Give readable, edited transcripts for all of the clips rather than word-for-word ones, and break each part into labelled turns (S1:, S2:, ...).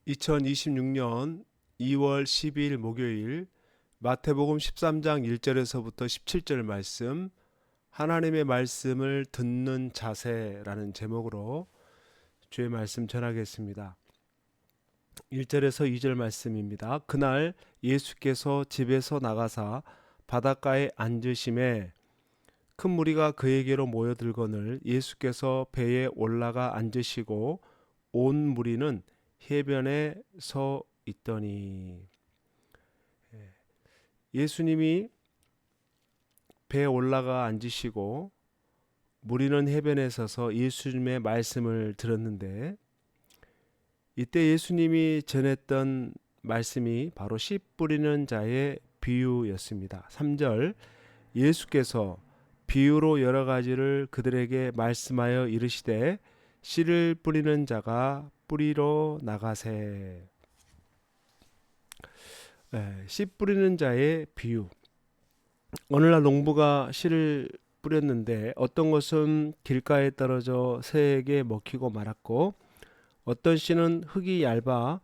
S1: 2026년 2월 12일 목요일 마태복음 13장 1절에서부터 17절 말씀 하나님의 말씀을 듣는 자세라는 제목으로 주의 말씀 전하겠습니다. 1절에서 2절 말씀입니다. 그날 예수께서 집에서 나가사 바닷가에 앉으심에 큰 무리가 그에게로 모여들거늘 예수께서 배에 올라가 앉으시고 온 무리는 해변에 서 있더니 예수님이 배에 올라가 앉으시고 무리는 해변에 서서 예수님의 말씀을 들었는데 이때 예수님이 전했던 말씀이 바로 씨 뿌리는 자의 비유였습니다. 3절 예수께서 비유로 여러 가지를 그들에게 말씀하여 이르시되 씨를 뿌리는 자가 뿌리러 나가세. 씨 뿌리는 자의 비유. 오늘날 농부가 씨를 뿌렸는데 어떤 것은 길가에 떨어져 새에게 먹히고 말았고 어떤 씨는 흙이 얇아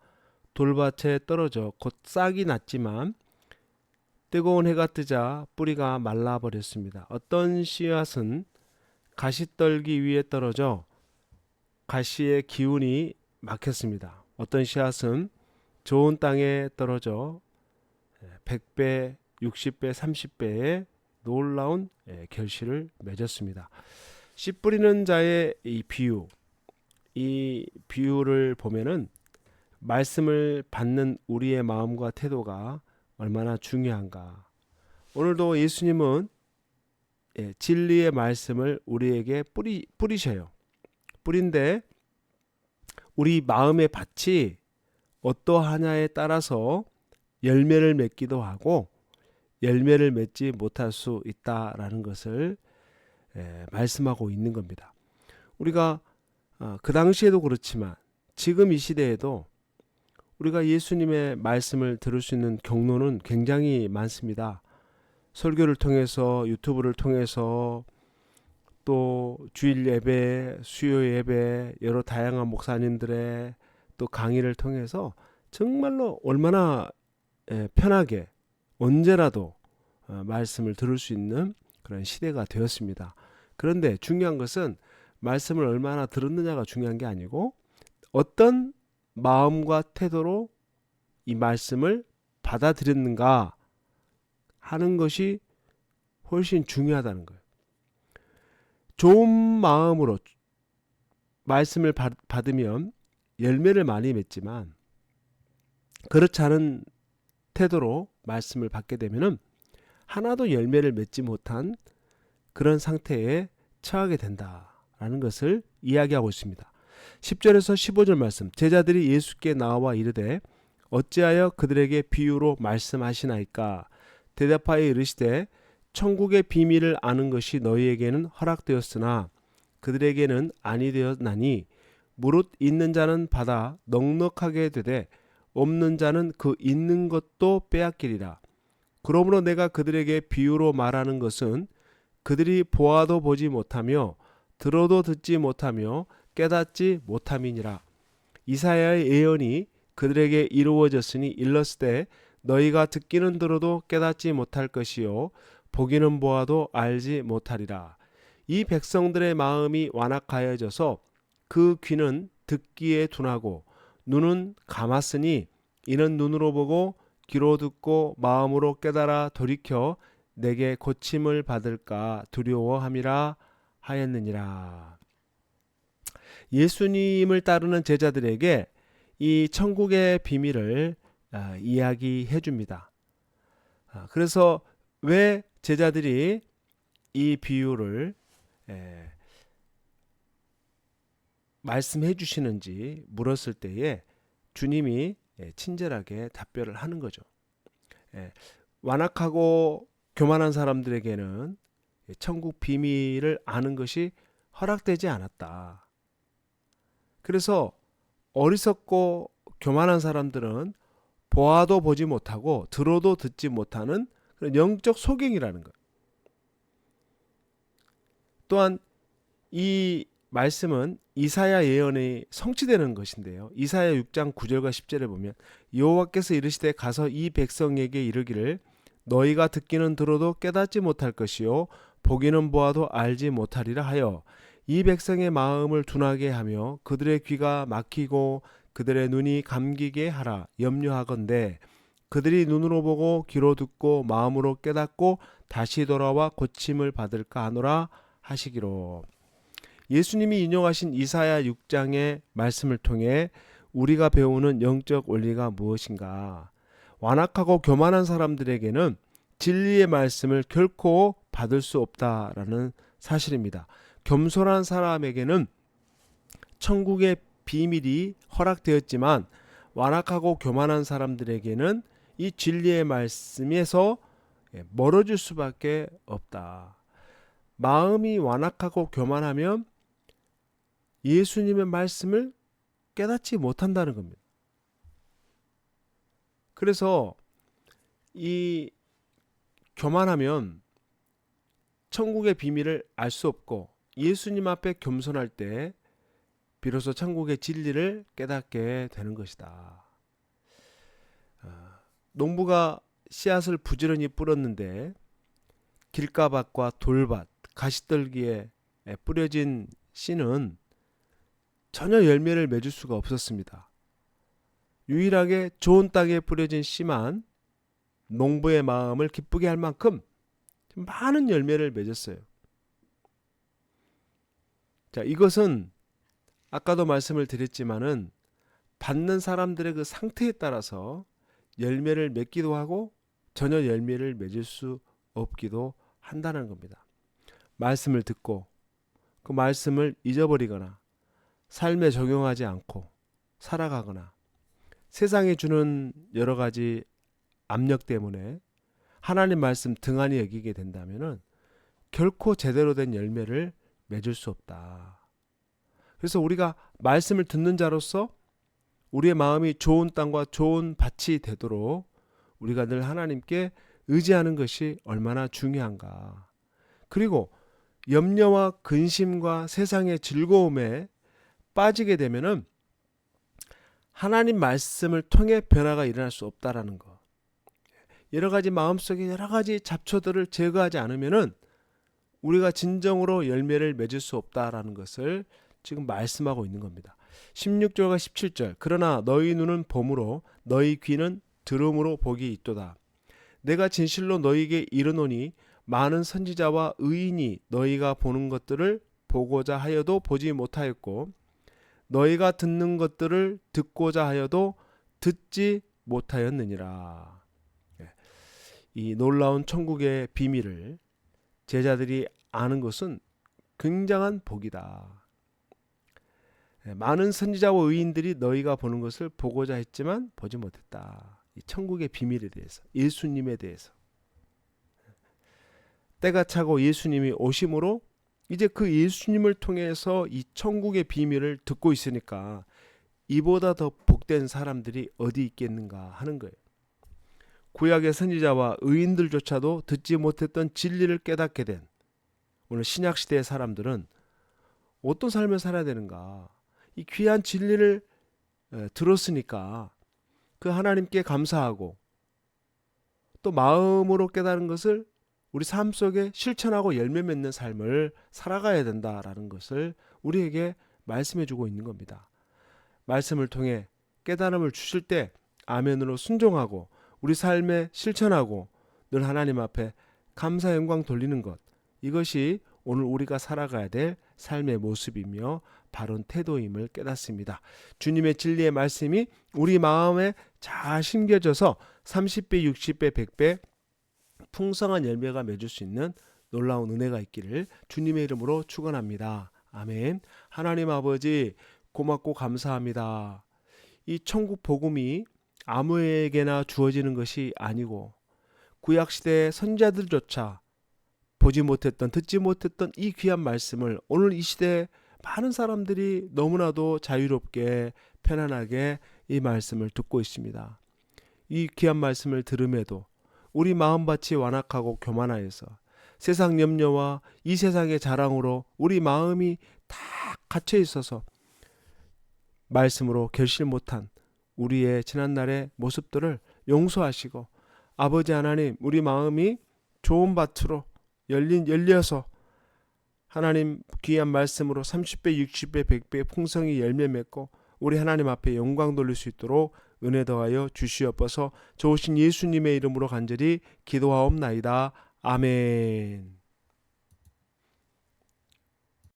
S1: 돌밭에 떨어져 곧 싹이 났지만 뜨거운 해가 뜨자 뿌리가 말라버렸습니다. 어떤 씨앗은 가시떨기 위에 떨어져 가시의 기운이 막혔습니다. 어떤 씨앗은 좋은 땅에 떨어져 100배, 60배, 30배의 놀라운 결실을 맺었습니다. 씨 뿌리는 자의 이 비유를 보면은 말씀을 받는 우리의 마음과 태도가 얼마나 중요한가. 오늘도 예수님은 진리의 말씀을 우리에게 뿌리셔요. 뿌린데 우리 마음의 밭이 어떠하냐에 따라서 열매를 맺기도 하고 열매를 맺지 못할 수 있다라는 것을 말씀하고 있는 겁니다. 우리가 그 당시에도 그렇지만 지금 이 시대에도 우리가 예수님의 말씀을 들을 수 있는 경로는 굉장히 많습니다. 설교를 통해서 유튜브를 통해서 또 주일 예배, 수요 예배, 여러 다양한 목사님들의 또 강의를 통해서 정말로 얼마나 편하게 언제라도 말씀을 들을 수 있는 그런 시대가 되었습니다. 그런데 중요한 것은 말씀을 얼마나 들었느냐가 중요한 게 아니고 어떤 마음과 태도로 이 말씀을 받아들였는가 하는 것이 훨씬 중요하다는 거예요. 좋은 마음으로 말씀을 받으면 열매를 많이 맺지만 그렇지 않은 태도로 말씀을 받게 되면 하나도 열매를 맺지 못한 그런 상태에 처하게 된다라는 것을 이야기하고 있습니다. 10절에서 15절 말씀 제자들이 예수께 나와 이르되 어찌하여 그들에게 비유로 말씀하시나이까 대답하여 이르시되 천국의 비밀을 아는 것이 너희에게는 허락되었으나 그들에게는 아니 되었나니 무릇 있는 자는 받아 넉넉하게 되되 없는 자는 그 있는 것도 빼앗기리라. 그러므로 내가 그들에게 비유로 말하는 것은 그들이 보아도 보지 못하며 들어도 듣지 못하며 깨닫지 못함이니라. 이사야의 예언이 그들에게 이루어졌으니 일렀으되 너희가 듣기는 들어도 깨닫지 못할 것이요 보기는 보아도 알지 못하리라. 이 백성들의 마음이 완악하여져서 그 귀는 듣기에 둔하고 눈은 감았으니 이는 눈으로 보고 귀로 듣고 마음으로 깨달아 돌이켜 내게 고침을 받을까 두려워함이라 하였느니라. 예수님을 따르는 제자들에게 이 천국의 비밀을 이야기해 줍니다. 그래서 왜 제자들이 이 비유를 말씀해 주시는지 물었을 때에 주님이 친절하게 답변을 하는 거죠. 완악하고 교만한 사람들에게는 천국 비밀을 아는 것이 허락되지 않았다. 그래서 어리석고 교만한 사람들은 보아도 보지 못하고 들어도 듣지 못하는 그런 영적 소경이라는 것. 또한 이 말씀은 이사야 예언이 성취되는 것인데요. 이사야 6장 9절과 10절에 보면 여호와께서 이르시되 가서 이 백성에게 이르기를 너희가 듣기는 들어도 깨닫지 못할 것이요 보기는 보아도 알지 못하리라 하여 이 백성의 마음을 둔하게 하며 그들의 귀가 막히고 그들의 눈이 감기게 하라 염려하건대 그들이 눈으로 보고 귀로 듣고 마음으로 깨닫고 다시 돌아와 고침을 받을까 하노라 하시기로. 예수님이 인용하신 이사야 6장의 말씀을 통해 우리가 배우는 영적 원리가 무엇인가? 완악하고 교만한 사람들에게는 진리의 말씀을 결코 받을 수 없다라는 사실입니다. 겸손한 사람에게는 천국의 비밀이 허락되었지만 완악하고 교만한 사람들에게는 이 진리의 말씀에서 멀어질 수밖에 없다. 마음이 완악하고 교만하면 예수님의 말씀을 깨닫지 못한다는 겁니다. 그래서 이 교만하면 천국의 비밀을 알 수 없고 예수님 앞에 겸손할 때 비로소 천국의 진리를 깨닫게 되는 것이다. 농부가 씨앗을 부지런히 뿌렸는데 길가밭과 돌밭, 가시떨기에 뿌려진 씨는 전혀 열매를 맺을 수가 없었습니다. 유일하게 좋은 땅에 뿌려진 씨만 농부의 마음을 기쁘게 할 만큼 많은 열매를 맺었어요. 자, 이것은 아까도 말씀을 드렸지만은 받는 사람들의 그 상태에 따라서 열매를 맺기도 하고 전혀 열매를 맺을 수 없기도 한다는 겁니다. 말씀을 듣고 그 말씀을 잊어버리거나 삶에 적용하지 않고 살아가거나 세상이 주는 여러 가지 압력 때문에 하나님 말씀 등한히 여기게 된다면은 결코 제대로 된 열매를 맺을 수 없다. 그래서 우리가 말씀을 듣는 자로서 우리의 마음이 좋은 땅과 좋은 밭이 되도록 우리가 늘 하나님께 의지하는 것이 얼마나 중요한가. 그리고 염려와 근심과 세상의 즐거움에 빠지게 되면은 하나님 말씀을 통해 변화가 일어날 수 없다라는 거. 여러 가지 마음속에 여러 가지 잡초들을 제거하지 않으면은 우리가 진정으로 열매를 맺을 수 없다라는 것을 지금 말씀하고 있는 겁니다. 16절과 17절 그러나 너희 눈은 봄으로 너희 귀는 들음으로 복이 있도다. 내가 진실로 너희에게 이르노니 많은 선지자와 의인이 너희가 보는 것들을 보고자 하여도 보지 못하였고 너희가 듣는 것들을 듣고자 하여도 듣지 못하였느니라. 이 놀라운 천국의 비밀을 제자들이 아는 것은 굉장한 복이다. 많은 선지자와 의인들이 너희가 보는 것을 보고자 했지만 보지 못했다. 이 천국의 비밀에 대해서, 예수님에 대해서. 때가 차고 예수님이 오심으로 이제 그 예수님을 통해서 이 천국의 비밀을 듣고 있으니까 이보다 더 복된 사람들이 어디 있겠는가 하는 거예요. 구약의 선지자와 의인들조차도 듣지 못했던 진리를 깨닫게 된 오늘 신약시대의 사람들은 어떤 삶을 살아야 되는가. 이 귀한 진리를 들었으니까 그 하나님께 감사하고 또 마음으로 깨달은 것을 우리 삶 속에 실천하고 열매 맺는 삶을 살아가야 된다라는 것을 우리에게 말씀해 주고 있는 겁니다. 말씀을 통해 깨달음을 주실 때 아멘으로 순종하고 우리 삶에 실천하고 늘 하나님 앞에 감사 영광 돌리는 것, 이것이 오늘 우리가 살아가야 될 삶의 모습이며 바른 태도임을 깨닫습니다. 주님의 진리의 말씀이 우리 마음에 잘 심겨져서 30배, 60배, 100배 풍성한 열매가 맺을 수 있는 놀라운 은혜가 있기를 주님의 이름으로 축원합니다. 아멘. 하나님 아버지 고맙고 감사합니다. 이 천국 복음이 아무에게나 주어지는 것이 아니고 구약시대의 선지자들조차 보지 못했던 듣지 못했던 이 귀한 말씀을 오늘 이 시대에 많은 사람들이 너무나도 자유롭게 편안하게 이 말씀을 듣고 있습니다. 이 귀한 말씀을 들음에도 우리 마음밭이 완악하고 교만하여서 세상 염려와 이 세상의 자랑으로 우리 마음이 다 갇혀 있어서 말씀으로 결실 못한 우리의 지난날의 모습들을 용서하시고, 아버지 하나님, 우리 마음이 좋은 밭으로 열려서 하나님 귀한 말씀으로 30배, 60배, 100배 풍성히 열매 맺고 우리 하나님 앞에 영광 돌릴 수 있도록 은혜 더하여 주시옵소서. 좋으신 예수님의 이름으로 간절히 기도하옵나이다. 아멘.